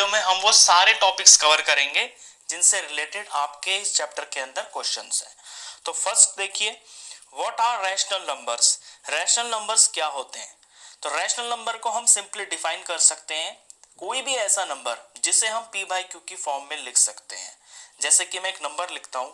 Video में हम वो सारे टॉपिक्स कवर करेंगे जिनसे रिलेटेड आपके इस चैप्टर के अंदर क्वेश्चंस हैं। तो फर्स्ट देखिए, what are rational numbers. Rational numbers क्या होते हैं? तो रैशनल नंबर को हम सिंपली डिफाइन कर सकते हैं, कोई भी ऐसा नंबर जिसे हम p बाई क्यू की फॉर्म में लिख सकते हैं। जैसे कि मैं एक नंबर लिखता हूं,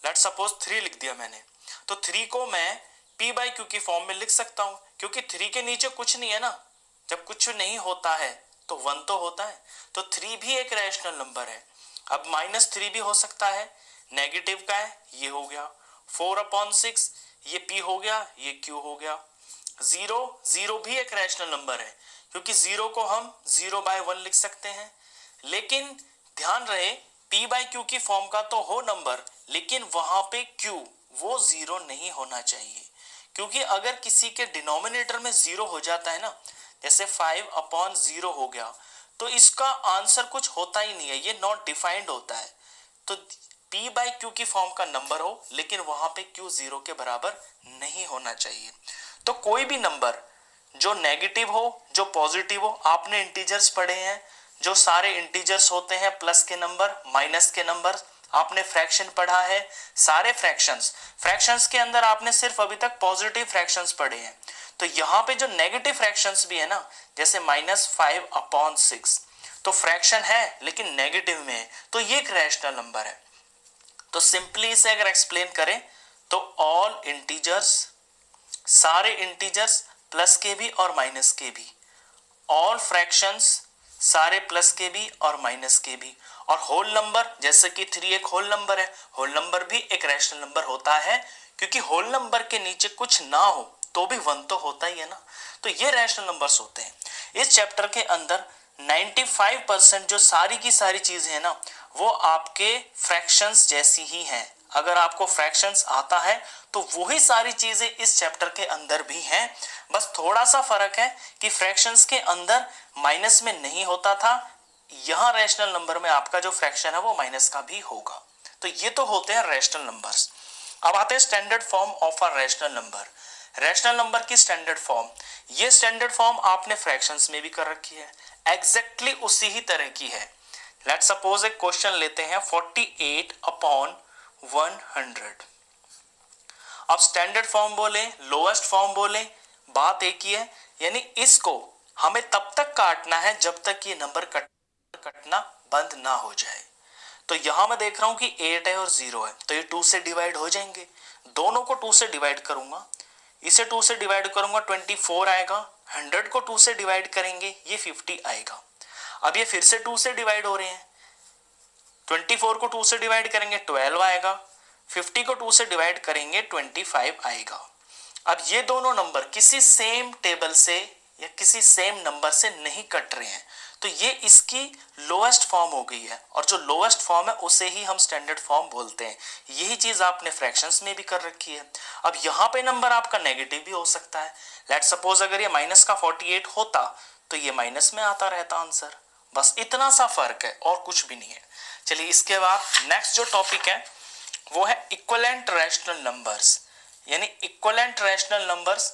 लेट सपोज 3 लिख दिया मैंने, तो 3 को मैं p बाई क्यू की फॉर्म में लिख सकता हूं, क्योंकि 3 के नीचे कुछ नहीं है ना। जब कुछ नहीं होता है तो 1 तो होता है, तो 3 भी एक रैशनल नंबर है। अब -3 भी हो सकता है, नेगेटिव का है, ये हो गया। 4/6 ये p हो गया, ये q हो गया। 0 भी एक रैशनल नंबर है, क्योंकि 0 को हम 0/1 लिख सकते हैं। लेकिन ध्यान रहे, p बाई क्यू की फॉर्म का तो हो नंबर, लेकिन वहां पे q वो 0 नहीं होना चाहिए, क्योंकि अगर किसी के डिनोमिनेटर में 0 हो जाता है ना, जैसे 5/0 हो गया, तो इसका आंसर कुछ होता ही नहीं है, ये नॉट डिफाइंड होता है। तो p बाई क्यू की फॉर्म का नंबर हो, लेकिन वहां पे q 0 के बराबर नहीं होना चाहिए। तो कोई भी नंबर जो नेगेटिव हो, जो पॉजिटिव हो, आपने इंटीजर्स पढ़े हैं, जो सारे इंटीजर्स होते हैं, प्लस के नंबर, माइनस के नंबर, आपने फ्रैक्शन पढ़ा है, सारे फ्रैक्शंस के अंदर आपने सिर्फ अभी तक पॉजिटिव फ्रैक्शंस पढ़े हैं। तो यहाँ पे जो नेगेटिव फ्रैक्शंस भी है ना, जैसे -5/6, तो फ्रैक्शन है लेकिन नेगेटिव में है, तो ये एक रैशनल नंबर है। तो सिंपली इसे अगर एक्सप्लेन करें तो ऑल इंटीजर्स, सारे इंटीजर्स, प्लस के भी और माइनस के भी, ऑल फ्रैक्शंस, सारे प्लस के भी और माइनस के भी, और होल नंबर, जैसे कि 3 एक होल नंबर है, होल नंबर भी एक रैशनल नंबर होता है, क्योंकि होल नंबर के नीचे कुछ ना हो तो भी 1 तो होता ही है ना। तो ये रैशनल नंबर्स होते हैं। इस चैप्टर के अंदर 95% जो सारी की सारी चीजें हैं ना, वो आपके फ्रैक्शंस जैसी ही हैं। अगर आपको फ्रैक्शंस आता है तो वही सारी चीजें इस चैप्टर के अंदर भी हैं, बस थोड़ा सा फर्क है कि फ्रैक्शंस के अंदर माइनस में नहीं होता था, यहां रैशनल नंबर में आपका जो फ्रैक्शन है वो माइनस का भी होगा। तो ये तो होते हैं रैशनल नंबर्स। अब आते हैं standard form of a rational number. Rational number की स्टैंडर्ड फॉर्म, ये स्टैंडर्ड फॉर्म आपने फ्रैक्शंस में भी कर रखी है, एग्जैक्टली उसी ही तरह की है। लेट्स सपोज एक क्वेश्चन लेते हैं 48/100। अब स्टैंडर्ड फॉर्म बोले, लोएस्ट फॉर्म बोले, बात एक ही है, यानी इसको हमें तब तक काटना है जब तक ये नंबर कटना बंद ना हो जाए। तो यहां मैं देख रहा हूं कि 8 है और 0 है, तो ये 2 से डिवाइड हो जाएंगे। दोनों को 2 से डिवाइड करूंगा, इसे 2 से डिवाइड करूंगा 24 आएगा, 100 को 2 से डिवाइड करेंगे ये 50 आएगा। अब ये फिर से 2 से डिवाइड हो रहे हैं, 24 को 2 से डिवाइड करेंगे 12 आएगा, 50 को 2 से डिवाइड करेंगे 25 आएगा। अब ये दोनों नंबर किसी सेम टेबल से या किसी सेम नंबर से नहीं कट रहे हैं, तो ये इसकी लोएस्ट फॉर्म हो गई है, और जो लोएस्ट फॉर्म है उसे ही हम स्टैंडर्ड फॉर्म बोलते हैं। यही चीज आपने फ्रैक्शंस में भी कर रखी है। अब यहाँ पे नंबर आपका नेगेटिव भी हो सकता है। लेट सपोज अगर ये माइनस का 48 होता तो ये माइनस में आता रहता आंसर, बस इतना सा फर्क है और कुछ भी नहीं है। चलिए इसके बाद नेक्स्ट जो टॉपिक है वो है इक्विवेलेंट रैशनल नंबर्स। यानी इक्विवेलेंट रैशनल नंबर्स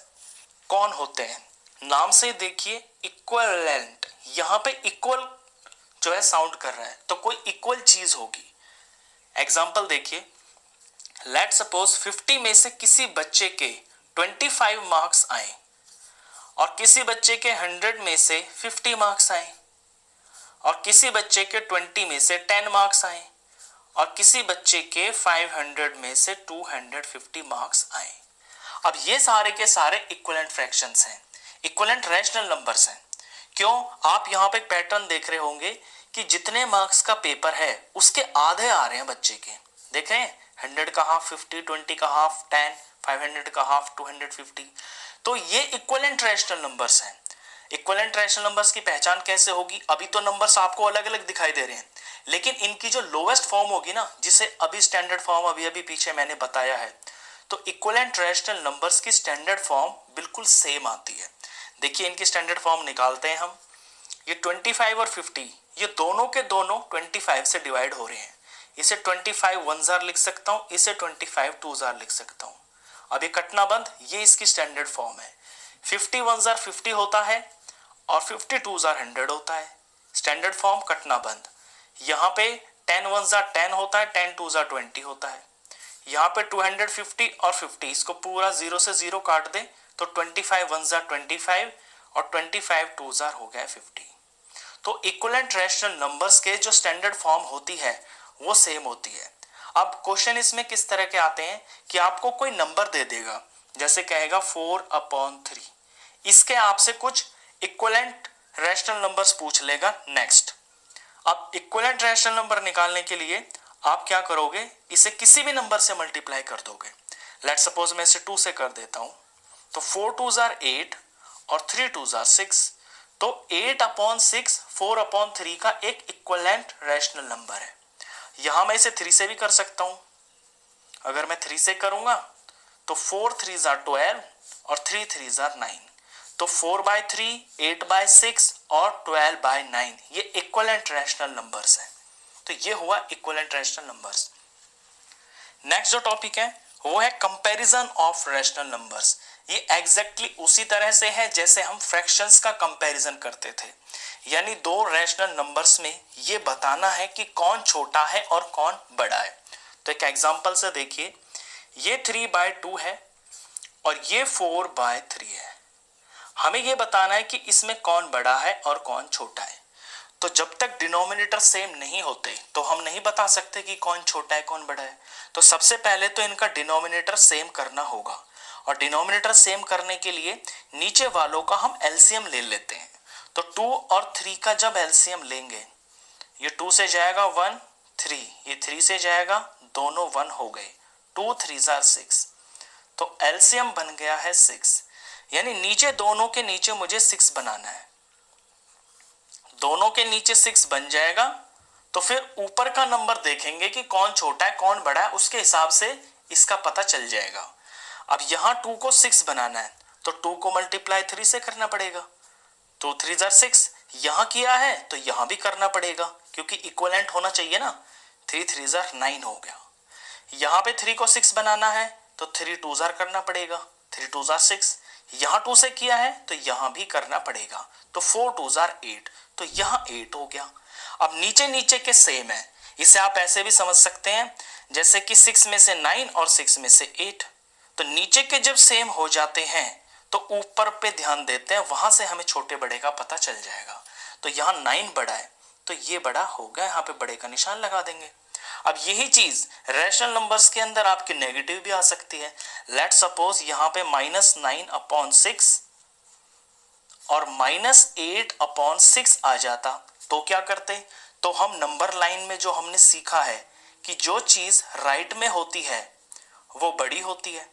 कौन होते हैं? नाम से देखिए इक्विवेलेंट, यहां पे इक्वल जो है साउंड कर रहा है, तो कोई इक्वल चीज होगी। एग्जांपल देखिए, लेट सपोज 50 में से किसी बच्चे के 25 मार्क्स आए और किसी बच्चे के 100 में से 50 मार्क्स आए, और किसी बच्चे के 20 में से 10 मार्क्स आए, और किसी बच्चे के 500 में से 250 मार्क्स आए। अब ये सारे के सारे इक्विवेलेंट फ्रैक्शंस हैं, इक्विवेलेंट रैशनल नंबर्स हैं। क्यों? आप यहाँ पे पैटर्न देख रहे होंगे कि जितने मार्क्स का पेपर है उसके आधे आ रहे हैं बच्चे के। देख रहे हैं, 100 का हाफ 50, 20 का हाफ 10, 500 का हाफ 250। तो ये इक्विवेलेंट रैशनल नंबर्स हैं। इक्विवेलेंट रैशनल नंबर्स की पहचान कैसे होगी? अभी तो नंबर्स आपको अलग अलग दिखाई दे रहे हैं, लेकिन इनकी जो लोएस्ट फॉर्म होगी ना, जिसे अभी स्टैंडर्ड फॉर्म अभी पीछे मैंने बताया है, तो इक्विवेलेंट रैशनल नंबर्स की स्टैंडर्ड फॉर्म बिल्कुल सेम आती है। देखिए इनकी स्टैंडर्ड फॉर्म निकालते हैं हम। ये 25 और 50 ये दोनों के दोनों 25 से डिवाइड हो रहे हैं। इसे 25 1 जार लिख सकता हूं, इसे 25 2 जार लिख सकता हूं। अब ये कटना बंद, ये इसकी स्टैंडर्ड फॉर्म है। 50 1 जार 50 होता है और 50 2 जार 100 होता है। स्टैंडर्ड फॉर्म कटना बंद। यहाँ पे 10 1 जा 10 होता है, 10 2 जा 20 होता है। यहाँ पे 250 और 50, इसको पूरा 0 से 0 काट दे तो 25 1 जा 25 और 25 2 जा हो गया 50। तो इक्विवेलेंट रैशनल नंबर्स के जो स्टैंडर्ड फॉर्म होती है वो सेम होती है। अब क्वेश्चन इसमें किस तरह के आते हैं कि आपको कोई नंबर दे देगा, जैसे कहेगा 4/3, इसके आपसे कुछ इक्विवेलेंट रैशनल नंबर्स पूछ लेगा नेक्स्ट। अब इक्विवेलेंट रैशनल नंबर निकालने के लिए आप क्या करोगे, इसे किसी भी नंबर से मल्टीप्लाई कर दोगे। लेट सपोज मैं इसे 2 से कर देता हूं, तो 4 2 जार 8 और 3 2 जार 6, तो 8/6 4/3 का एक इक्विवेलेंट रैशनल नंबर है। यहां मैं इसे 3 से भी कर सकता हूं। अगर मैं 3 से करूंगा तो 4 3 जार 12 और 3 3 जार 9, तो 4/3, 8/6 और 12/9 ये इक्विवेलेंट रैशनल नंबर्स हैं। तो ये हुआ इक्विवेलेंट रैशनल नंबर्स। नेक्स्ट जो टॉपिक है वो है कंपैरिजन ऑफ रैशनल नंबर्स। ये एग्जैक्टली उसी तरह से है जैसे हम फ्रैक्शंस का कंपैरिजन करते थे, यानी दो रैशनल नंबर्स में ये बताना है कि कौन छोटा है और कौन बड़ा है। तो एक एग्जांपल से देखिए, ये 3/2 है और ये 4/3 है। हमें ये बताना है कि इसमें कौन बड़ा है और कौन छोटा है। तो जब तक डिनोमिनेटर सेम नहीं होते तो हम नहीं बता सकते कि कौन छोटा है कौन बड़ा है। तो सबसे पहले तो इनका डिनोमिनेटर सेम करना होगा, और डिनोमिनेटर सेम करने के लिए नीचे वालों का हम एलसीएम ले लेते हैं। तो 2 और 3 का जब एलसीएम लेंगे, ये 2 से जाएगा 1 3, ये 3 से जाएगा, दोनों 1 हो गए, 2 3 जार 6, तो एलसीएम बन गया है 6। यानी नीचे दोनों के नीचे मुझे 6 बनाना है। दोनों के नीचे 6 बन जाएगा तो फिर ऊपर का नंबर देखेंगे कि कौन छोटा है कौन बड़ा है, उसके हिसाब से इसका पता चल जाएगा। अब यहां 2 को 6 बनाना है तो 2 को मल्टीप्लाई 3 से करना पड़ेगा, 2 3 जार 6 यहां किया है तो यहां भी करना पड़ेगा क्योंकि इक्विवेलेंट होना चाहिए ना। 3 3 जार 9 हो गया। यहां पे 3 को 6 बनाना है तो 3 2 जार करना पड़ेगा, 3 2 जार 6, यहां 2 से किया है तो यहां भी करना पड़ेगा, तो 4 2 जार 8, तो यहां 8 हो गया। अब नीचे नीचे के सेम है, इसे आप ऐसे भी समझ सकते हैं जैसे कि 6 में से 9 और 6 में से 8, तो नीचे के जब सेम हो जाते हैं तो ऊपर पे ध्यान देते हैं, वहां से हमें छोटे बड़े का पता चल जाएगा। तो यहाँ 9 बड़ा है तो ये बड़ा हो गया, यहाँ पे बड़े का निशान लगा देंगे। अब यही चीज रैशनल नंबर्स के अंदर आपकी नेगेटिव भी आ सकती है। लेट सपोज यहाँ पे -9/6 और -8/6 आ जाता तो क्या करते, तो हम नंबर लाइन में जो हमने सीखा है कि जो चीज राइट में होती है वो बड़ी होती है।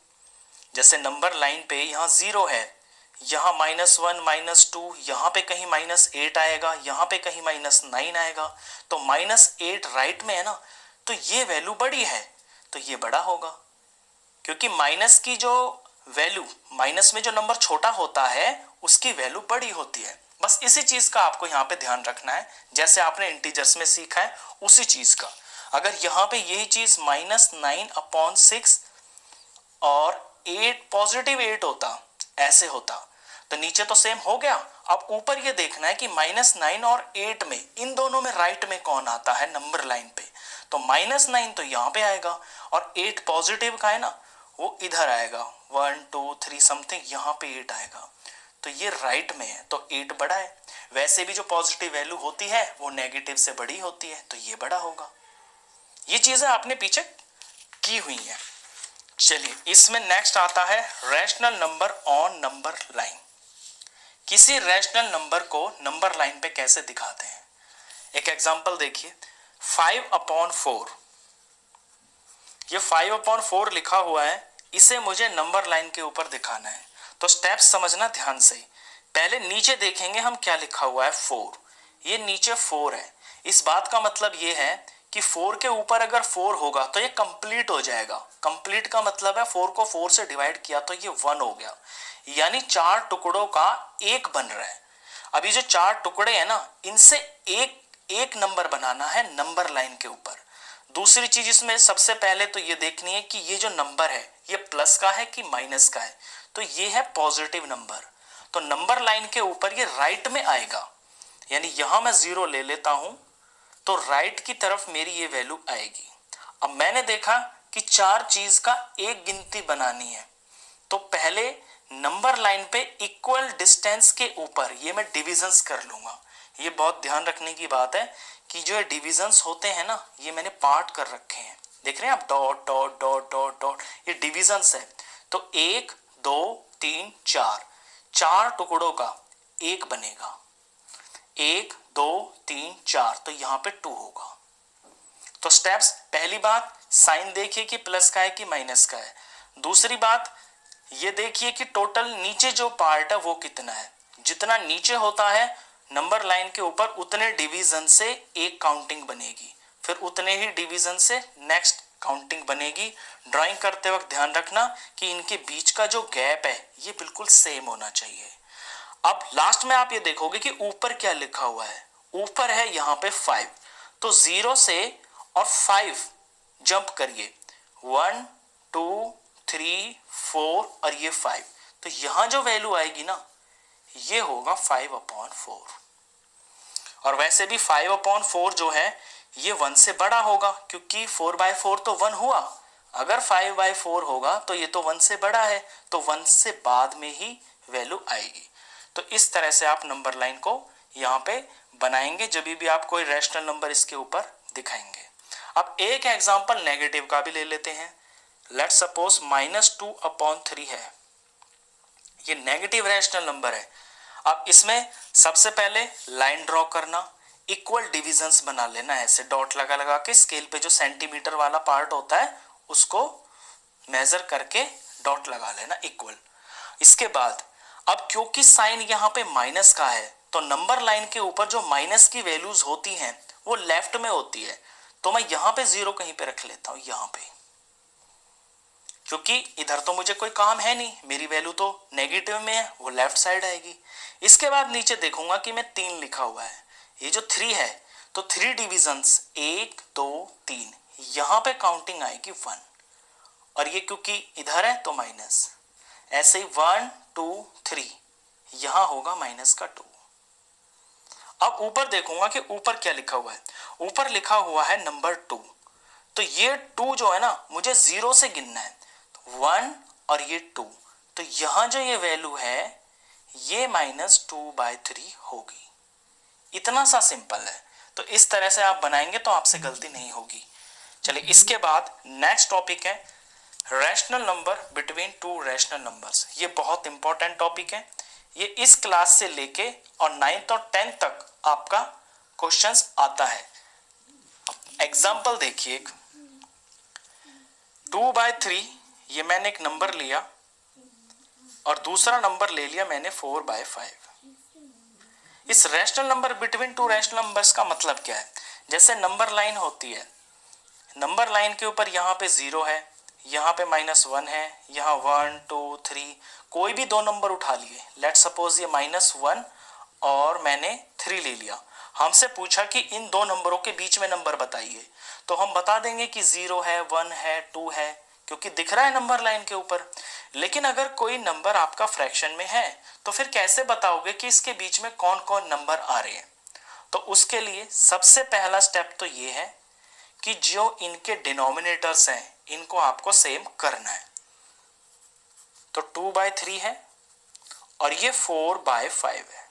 जैसे नंबर लाइन पे यहाँ 0 है, यहाँ -1 -2, यहाँ पे कहीं -8 आएगा, यहाँ पे कहीं -9 आएगा, तो -8 राइट में है ना, तो ये वैल्यू बड़ी है तो ये बड़ा होगा, क्योंकि माइनस की जो वैल्यू, माइनस में जो नंबर छोटा होता है उसकी वैल्यू बड़ी होती है। बस इसी चीज का आपको यहाँ पे ध्यान रखना है, जैसे आपने इंटीजर्स में सीखा है उसी चीज का। अगर यहाँ पे यही चीज -9/6 और 8 पॉजिटिव 8 होता, ऐसे होता, तो नीचे तो सेम हो गया। अब ऊपर ये देखना है कि -9 और 8 में, इन दोनों में राइट में कौन आता है नंबर लाइन पे, तो -9 तो यहाँ पे आएगा और 8 पॉजिटिव का है ना, वो इधर आएगा, 1 2 3 समथिंग, यहाँ पे 8 आएगा, तो ये राइट में है तो 8 बड़ा है। वैसे भी जो पॉजिटिव वैल्यू होती है वो नेगेटिव से बड़ी होती है तो ये बड़ा होगा। ये चीजें आपने पीछे की हुई है। चलिए इसमें नेक्स्ट आता है rational number on number line. किसी रैशनल नंबर को नंबर लाइन पे कैसे दिखाते हैं, एक एग्जांपल देखिए, 5/4, ये 5/4 लिखा हुआ है, इसे मुझे नंबर लाइन के ऊपर दिखाना है। तो स्टेप्स समझना ध्यान से। पहले नीचे देखेंगे हम क्या लिखा हुआ है, 4, ये नीचे 4 है। इस बात का मतलब ये है कि 4 के ऊपर अगर 4 होगा तो ये कंप्लीट हो जाएगा। कंप्लीट का मतलब है 4 को 4 से डिवाइड किया तो ये 1 हो गया, यानी 4 टुकड़ों का एक बन रहा है। अभी जो 4 टुकड़े हैं ना, इनसे एक एक नंबर बनाना है नंबर लाइन के ऊपर। दूसरी चीज इसमें सबसे पहले तो ये देखनी है कि ये जो नंबर है ये प्लस का है कि माइनस का है, तो ये है पॉजिटिव नंबर, तो नंबर लाइन के ऊपर ये राइट में आएगा। यानी यहां मैं 0 ले लेता हूं तो राइट की तरफ मेरी ये वैल्यू आएगी। अब मैंने देखा कि 4 चीज का एक गिनती बनानी है, तो पहले नंबर लाइन पे इक्वल डिस्टेंस के ऊपर ये मैं डिविजन्स कर लूंगा। ये बहुत ध्यान रखने की बात है कि जो ये डिविजन्स होते हैं ना, ये मैंने पार्ट कर रखे हैं, देख रहे हैं आप, dot dot dot dot dot, ये डिविजन्स है। तो 1 2 3 4, 4 टुकड़ों का एक बनेगा, 1 2 3 4, तो यहां पे 2 होगा। तो स्टेप्स, पहली बात साइन देखिए कि प्लस का है कि माइनस का है। दूसरी बात ये देखिए कि टोटल नीचे जो पार्ट है वो कितना है। जितना नीचे होता है नंबर लाइन के ऊपर, उतने डिवीजन से एक काउंटिंग बनेगी, फिर उतने ही डिवीजन से नेक्स्ट काउंटिंग बनेगी। ड्राइंग करते वक्त ध्यान रखना कि इनके बीच का जो गैप है ये बिल्कुल सेम होना चाहिए। अब लास्ट में आप ये देखोगे कि ऊपर क्या लिखा हुआ है, ऊपर है यहाँ पे 5, तो 0 से और 5 जंप करिए, 1 2 3 4 और ये 5, तो यहां जो वैल्यू आएगी ना ये होगा 5/4। और वैसे भी 5/4 जो है ये 1 से बड़ा होगा, क्योंकि 4/4 तो 1 हुआ, अगर 5/4 होगा तो ये तो 1 से बड़ा है, तो 1 से बाद में ही वैल्यू आएगी। तो इस तरह से आप नंबर लाइन को यहाँ पे बनाएंगे जब भी आप कोई रैशनल नंबर इसके ऊपर दिखाएंगे। अब एक एग्जांपल नेगेटिव का भी ले लेते हैं। लेट्स सपोज -2/3 है, ये नेगेटिव रैशनल नंबर है। अब इसमें सबसे पहले लाइन ड्रॉ करना, इक्वल डिविजन्स बना लेना, ऐसे डॉट लगा लगा के स्केल पे जो सेंटीमीटर वाला पार्ट होता है उसको मेजर करके डॉट लगा लेना इक्वल। इसके बाद अब क्योंकि साइन यहाँ पे माइनस का है, तो नंबर लाइन के ऊपर जो माइनस की वैल्यूज होती हैं वो लेफ्ट में होती है, तो मैं यहाँ पे 0 कहीं पे रख लेता हूं, यहाँ पे, क्योंकि इधर तो मुझे कोई काम है नहीं, मेरी वैल्यू तो नेगेटिव में है, वो लेफ्ट साइड आएगी। इसके बाद नीचे देखूंगा कि मैं 3 लिखा हुआ है, ये जो 3 है तो 3 डिविजन्स 1 2 3, यहां पे काउंटिंग आएगी 1, और ये क्योंकि इधर है तो माइनस, ऐसे ही 1 2 3, यहां होगा माइनस का 2। अब ऊपर देखूंगा कि ऊपर क्या लिखा हुआ है, ऊपर लिखा हुआ है नंबर 2, तो ये 2 जो है ना मुझे 0 से गिनना है, 1 और ये 2, तो यहां जो ये वैल्यू है ये -2/3 होगी। इतना सा सिंपल है, तो इस तरह से आप बनाएंगे तो आपसे गलती नहीं होगी। चलिए इसके बाद नेक्स्ट टॉपिक है rational number between two rational numbers. ये बहुत इंपॉर्टेंट टॉपिक है, ये इस क्लास से लेके और 9th और 10th तक आपका क्वेश्चंस आता है। एग्जाम्पल देखिए, 2/3 ये मैंने एक नंबर लिया और दूसरा नंबर ले लिया मैंने 4/5। इस rational number between two rational numbers का मतलब क्या है, जैसे नंबर लाइन होती है, नंबर लाइन के ऊपर यहाँ पे 0 है, यहाँ पे -1 है, यहाँ 1 2 3, कोई भी दो नंबर उठा लिए, लेट सपोज ये -1 और मैंने 3 ले लिया। हमसे पूछा कि इन दो नंबरों के बीच में नंबर बताइए, तो हम बता देंगे कि 0 है 1 है 2 है, क्योंकि दिख रहा है नंबर लाइन के ऊपर। लेकिन अगर कोई नंबर आपका फ्रैक्शन में है तो फिर कैसे बताओगे कि इसके बीच में कौन कौन नंबर आ रहे हैं। तो उसके लिए सबसे पहला स्टेप तो ये है कि जो इनके डिनोमिनेटर्स हैं इनको आपको सेम करना है। तो 2/3 है और ये 4/5 है।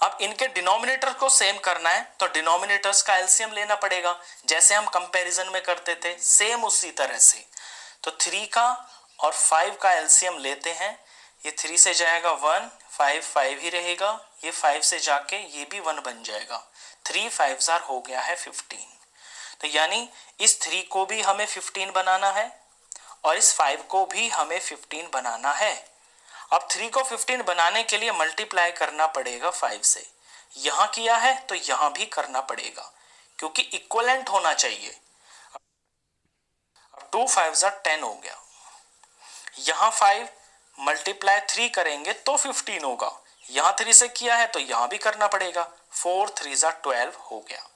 अब इनके डिनोमिनेटर को सेम करना है तो डिनोमिनेटर्स का एलसीएम लेना पड़ेगा, जैसे हम कंपैरिजन में करते थे सेम उसी तरह से। तो 3 का और 5 का एलसीएम लेते हैं, ये 3 से जाएगा 1, 5 ही रहेगा, ये 5 से जाके ये भी 1 बन जाएगा, 3 5 हो गया है 15। तो यानी इस 3 को भी हमें 15 बनाना है और इस 5 को भी हमें 15 बनाना है। अब 3 को 15 बनाने के लिए मल्टीप्लाई करना पड़ेगा 5 से, यहां किया है तो यहां भी करना पड़ेगा क्योंकि इक्विवेलेंट होना चाहिए। अब 2 5 10 हो गया, यहां 5 मल्टीप्लाई 3 करेंगे तो 15 होगा, यहां 3 से किया है तो यहां भी करना पड़ेगा, 4 3 12 हो गया।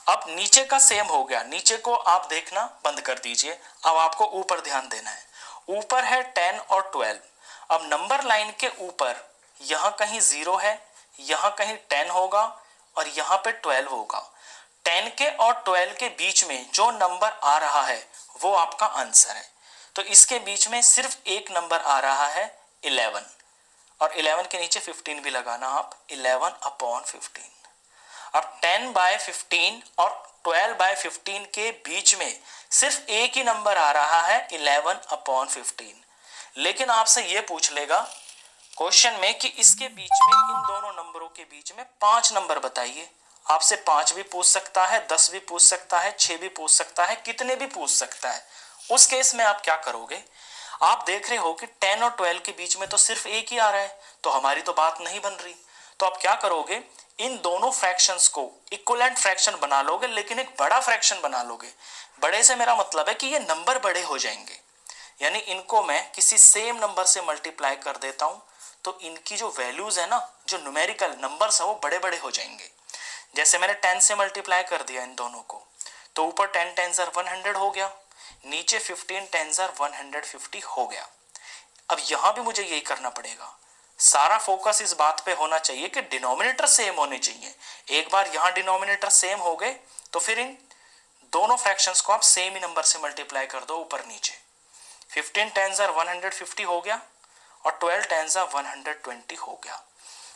अब नीचे का सेम हो गया, नीचे को आप देखना बंद कर दीजिए, अब आपको ऊपर ध्यान देना है। ऊपर है 10 और 12, अब नंबर लाइन के ऊपर यहां कहीं 0 है, यहाँ कहीं 10 होगा और यहाँ पे 12 होगा। 10 के और 12 के बीच में जो नंबर आ रहा है वो आपका आंसर है। तो इसके बीच में सिर्फ एक नंबर आ रहा है 11, और 11 के नीचे 15 भी लगाना आप, 11/15। अब 10/15 और 12/15 के बीच में सिर्फ एक ही नंबर आ रहा है 11/15। लेकिन आपसे ये पूछ लेगा क्वेश्चन में कि इसके बीच में, इन दोनों नंबरों के बीच में 5 नंबर बताइए। आपसे 5 भी पूछ सकता है, 10 भी पूछ सकता है, 6 भी पूछ सकता है, कितने भी पूछ सकता है। उस केस में आप क्या करोगे? आप देख रहे हो कि 10 और 12 के बीच में तो सिर्फ एक ही आ रहा है, तो हमारी तो बात नहीं बन रही। तो आप क्या करोगे? इन दोनों फ्रैक्शंस को इक्विवेलेंट फ्रैक्शन बना लोगे, लेकिन एक बड़ा फ्रैक्शन बना लोगे। बड़े से मेरा मतलब है कि ये नंबर बड़े हो जाएंगे, यानी इनको मैं किसी सेम नंबर से मल्टीप्लाई कर देता हूं, तो इनकी जो वैल्यूज है ना, जो न्यूमेरिकल नंबर्स है, वो बड़े बड़े हो जाएंगे। जैसे मैंने 10 से मल्टीप्लाई कर दिया इन दोनों को, तो ऊपर 10 10 100 हो गया, नीचे 15 10 150 हो गया। अब यहां भी मुझे यही करना पड़ेगा। सारा फोकस इस बात पे होना चाहिए कि डिनोमिनेटर सेम होने चाहिए। एक बार यहां डिनोमिनेटर सेम हो गए तो फिर इन दोनों फ्रैक्शंस को आप सेम ही नंबर से मल्टीप्लाई कर दो ऊपर नीचे। 15 10 150 हो गया और 12 10 120 हो गया।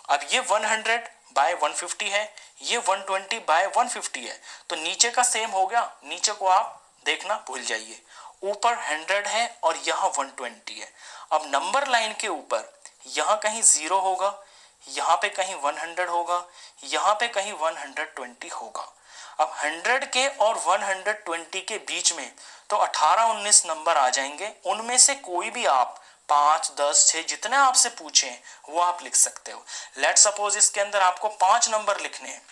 अब ये 100/150 है, ये 120/150 है, तो नीचे का सेम हो गया। नीचे को आप देखना भूल जाइए, ऊपर 100 है और यहाँ 120 है। अब नंबर लाइन के ऊपर यहाँ कहीं 0 होगा, यहाँ पे कहीं 100 होगा, यहाँ पे कहीं 120 होगा। अब 100 के और 120 के बीच में तो 18 19 नंबर आ जाएंगे। उनमें से कोई भी आप 5 10 6 जितने आपसे पूछे वो आप लिख सकते हो। लेट सपोज इसके अंदर आपको 5 नंबर लिखने हैं,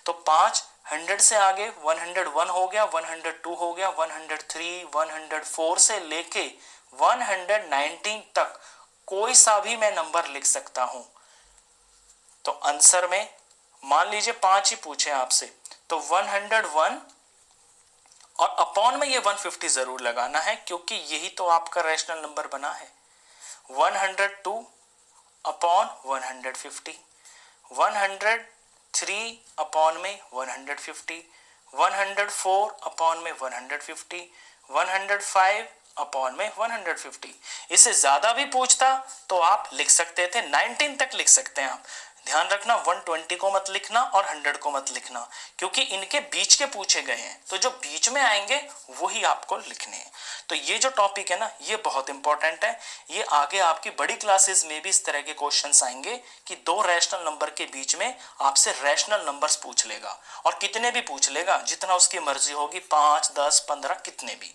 तो 5 100 से आगे 101 हो गया, 102 हो गया, 103 104 से लेके 119 तक कोई सा भी मैं नंबर लिख सकता हूं। तो आंसर में मान लीजिए 5 ही पूछे आपसे, तो 101 और अपॉन में ये 150 जरूर लगाना है, क्योंकि यही तो आपका रैशनल नंबर बना है। 102 अपॉन 150, 103 अपॉन में 150, 104 अपॉन में 150, 105 अपॉन में 150। इससे ज्यादा भी पूछता तो आप लिख सकते थे, 19 तक लिख सकते हैं आप। ध्यान रखना 120 को मत लिखना और 100 को मत लिखना, क्योंकि इनके बीच के पूछे गए हैं, तो जो बीच में आएंगे वही आपको लिखने हैं। तो ये जो टॉपिक है ना, ये बहुत इंपॉर्टेंट है। ये आगे आपकी बड़ी क्लासेस में भी इस तरह के क्वेश्चंस आएंगे कि दो रैशनल नंबर के बीच में आपसे रैशनल नंबर्स पूछ लेगा, और कितने भी पूछ लेगा, जितना उसकी मर्जी होगी, 5 10 15 कितने भी।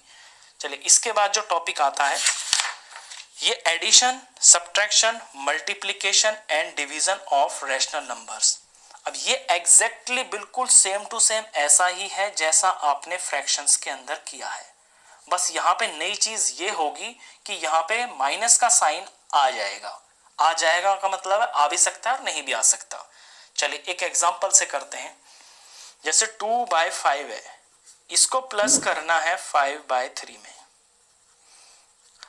चलिए इसके बाद जो टॉपिक आता है ये addition, subtraction, multiplication and division of rational numbers. अब ये एग्जैक्टली बिल्कुल सेम टू सेम ऐसा ही है जैसा आपने फ्रैक्शंस के अंदर किया है। बस यहाँ पे नई चीज ये होगी कि यहाँ पे माइनस का साइन आ जाएगा। आ जाएगा का मतलब है आ भी सकता है और नहीं भी आ सकता। चलिए एक एग्जांपल से करते हैं। जैसे 2/5 है, इसको प्लस करना है 5/3 में।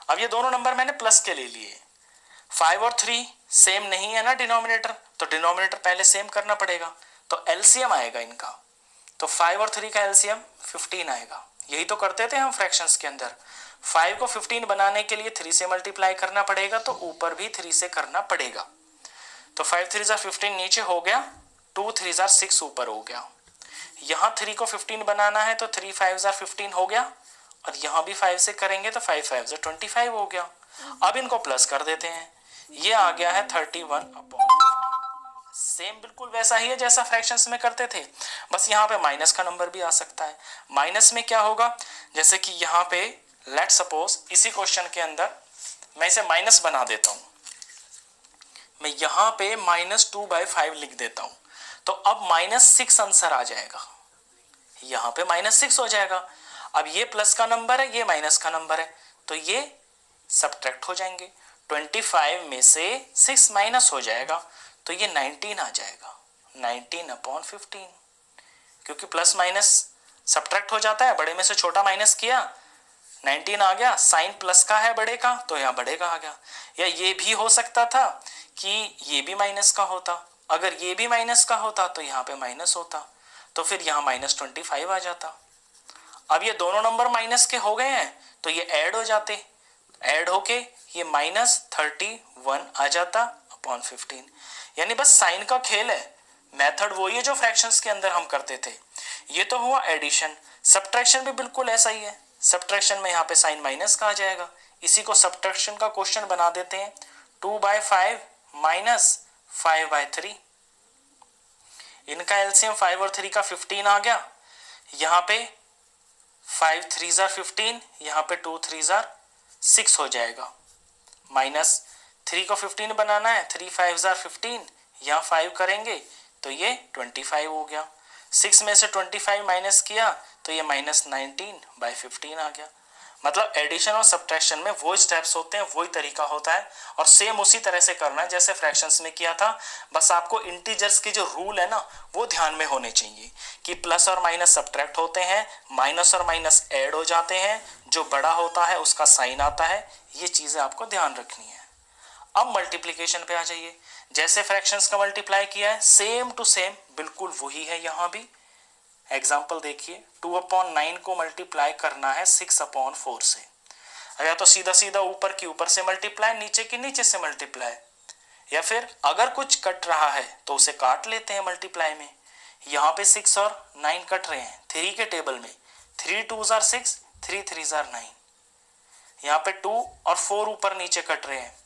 अब ये दोनों नंबर मैंने प्लस के ले लिए। 5 और 3 सेम नहीं है ना डिनोमिनेटर, तो डिनोमिनेटर पहले सेम करना पड़ेगा, तो एलसीएम आएगा इनका। तो 5 और 3 का एलसीएम 15 आएगा। यही तो करते थे हम फ्रैक्शंस के अंदर। 5 को 15 बनाने के लिए 3 से मल्टीप्लाई करना पड़ेगा, तो ऊपर भी 3 से करना पड़ेगा। तो 5 3 15 नीचे हो गया, 2 3 6 ऊपर हो गया। यहाँ 3 को 15 बनाना है, तो 3 5 15 हो गया, और यहाँ भी 5 से करेंगे तो 5 5 25 हो गया। अब इनको प्लस कर देते हैं, ये आ गया है 31/15। सेम बिल्कुल वैसा ही है जैसा फ्रैक्शंस में करते थे, बस यहाँ पे माइनस का नंबर भी आ सकता है। माइनस में क्या होगा, जैसे कि यहाँ पे लेट सपोज इसी क्वेश्चन के अंदर मैं इसे माइनस बना देता हूँ। मैं यहाँ पे -2/5 लिख देता हूँ, तो अब -6 आंसर आ जाएगा। यहाँ पे -6 हो जाएगा। अब ये प्लस का नंबर है, ये माइनस का नंबर है, तो ये सब्ट्रैक्ट हो जाएंगे। 25 में से 6 माइनस हो जाएगा, तो ये 19 आ जाएगा, 19/15। क्योंकि प्लस माइनस सब्ट्रैक्ट हो जाता है, बड़े में से छोटा माइनस किया, 19 आ गया। साइन प्लस का है बड़े का, तो यहाँ बड़े का आ गया। या ये भी हो सकता था कि ये भी माइनस का होता, अगर ये भी माइनस का होता तो यहाँ पे माइनस होता, तो फिर यहाँ -25 आ जाता। अब ये दोनों नंबर माइनस के हो गए हैं तो ये ऐड हो जाते, ऐड होके ये -31 आ जाता अपॉन 15। यानी बस साइन का खेल है, मेथड वही है जो फ्रैक्शंस के अंदर हम करते थे। ये तो हुआ एडिशन। सब्ट्रैक्शन भी बिल्कुल ऐसा ही है। सब्ट्रैक्शन में यहाँ पे साइन माइनस का आ जाएगा, इसी को सब्ट्रैक्शन का क्वेश्चन बना देते हैं। 2/5 माइनस 5/3, इनका एलसीएम 5 और 3 का 15 आ गया। यहाँ पे 5 3 15, यहाँ पे 2 3 6 हो जाएगा। माइनस 3 को 15 बनाना है, 3 5 15, यहाँ 5 करेंगे तो ये 25 हो गया। 6 में से 25 माइनस किया तो ये -19/15 आ गया। मतलब एडिशन और सब्ट्रैक्शन में वो स्टेप्स होते हैं, वही तरीका होता है, और सेम उसी तरह से करना है जैसे फ्रैक्शंस में किया था। बस आपको इंटीजर्स के जो रूल है ना वो ध्यान में होने चाहिए कि प्लस और माइनस सब्ट्रैक्ट होते हैं, माइनस और माइनस ऐड हो जाते हैं, जो बड़ा होता है उसका साइन आता है। ये चीजें आपको ध्यान रखनी है। अब मल्टीप्लीकेशन पे आ जाइए। जैसे फ्रैक्शंस का मल्टीप्लाई किया है सेम टू सेम बिल्कुल वही है यहाँ भी। एग्जाम्पल देखिए, 2/9 को मल्टीप्लाई करना है 6/4 से। या तो सीधा सीधा ऊपर की ऊपर से मल्टीप्लाई, नीचे की नीचे से मल्टीप्लाई, या फिर अगर कुछ कट रहा है तो उसे काट लेते हैं मल्टीप्लाई में। यहाँ पे 6 और 9 कट रहे हैं 3 के टेबल में, 3 2 6, 3 3 9। यहाँ पे 2 और 4 ऊपर नीचे कट रहे हैं,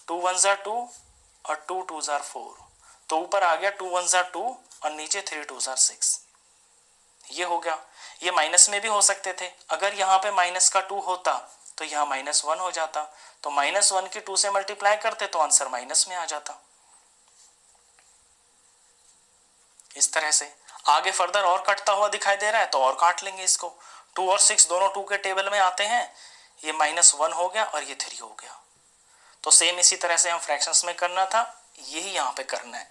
2 1 2 और 2 2 4, तो ऊपर आ गया 2 1 2 और नीचे 3 2 6। ये हो गया। ये माइनस में भी हो सकते थे, अगर यहाँ पे माइनस का 2 होता तो यहाँ -1 हो जाता, तो -1 की 2 से मल्टीप्लाई करते तो आंसर माइनस में आ जाता। इस तरह से आगे फर्दर और कटता हुआ दिखाई दे रहा है तो और काट लेंगे इसको। 2 और 6 दोनों 2 के टेबल में आते हैं, ये -1 हो गया और ये 3 हो गया। तो सेम इसी तरह से हम फ्रैक्शंस में करना था, यही यहाँ पे करना है।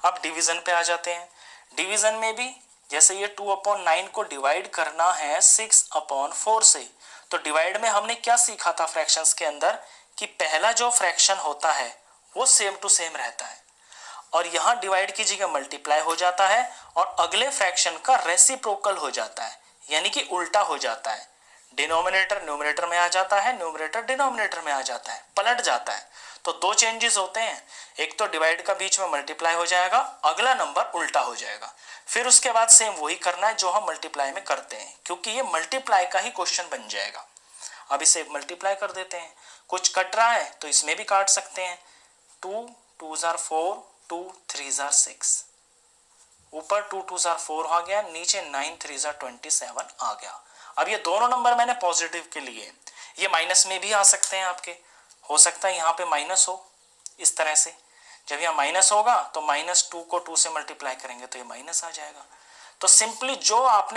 अब डिवीजन पे आ जाते हैं। डिवीजन में भी जैसे ये 2/9 को डिवाइड करना है 6/4 से, तो डिवाइड में हमने क्या सीखा था फ्रैक्शंस के अंदर कि पहला जो फ्रैक्शन होता है वो सेम टू सेम रहता है, और यहाँ डिवाइड की जगह मल्टीप्लाई हो जाता है और अगले फ्रैक्शन का रेसिप्रोकल हो जाता है, यानी कि उल्टा हो जाता है। डिनोमिनेटर न्यूमरेटर में आ जाता है, न्यूमरेटर डिनोमिनेटर में आ जाता है, पलट जाता है। तो दो चेंजेस होते हैं, एक तो डिवाइड का बीच में मल्टीप्लाई हो जाएगा, अगला नंबर उल्टा हो जाएगा। फिर उसके बाद सेम वही करना है जो हम मल्टीप्लाई में करते हैं, क्योंकि ये मल्टीप्लाई का ही क्वेश्चन बन जाएगा। अब इसे मल्टीप्लाई कर देते हैं। कुछ कट रहा है तो इसमें भी काट सकते हैं। 2 2 4, 2 3 6, ऊपर 2 2 4 आ गया, नीचे 9 3 27 आ गया। अब ये दोनों नंबर मैंने पॉजिटिव के लिए, ये माइनस में भी आ सकते हैं आपके, हो सकता है यहाँ पे माइनस हो। इस तरह से जब यहाँ माइनस होगा तो -2 को 2 से मल्टीप्लाई करेंगे तो ये माइनस आ जाएगा। तो सिंपली जो आपने